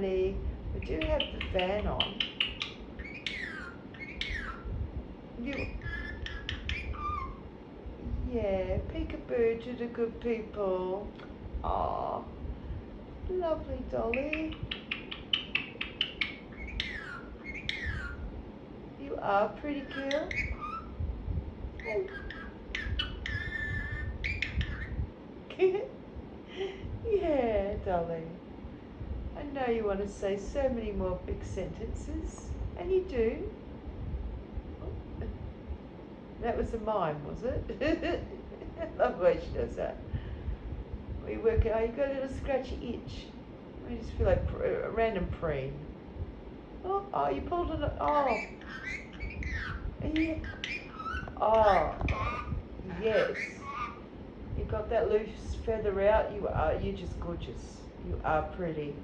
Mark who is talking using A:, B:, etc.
A: We do have the fan on. Yeah, peekaboo to the good people. Aw, lovely Dolly. You are a pretty girl. Yeah, Dolly. I know you want to say so many more big sentences, and you do. That was a mime, was it? I love the way she does that. We work out, you got a little scratchy itch. I just feel like a random preen. Oh, you pulled it. Oh. Yeah. Oh. Yes. You got that loose feather out. You're just gorgeous. You are pretty.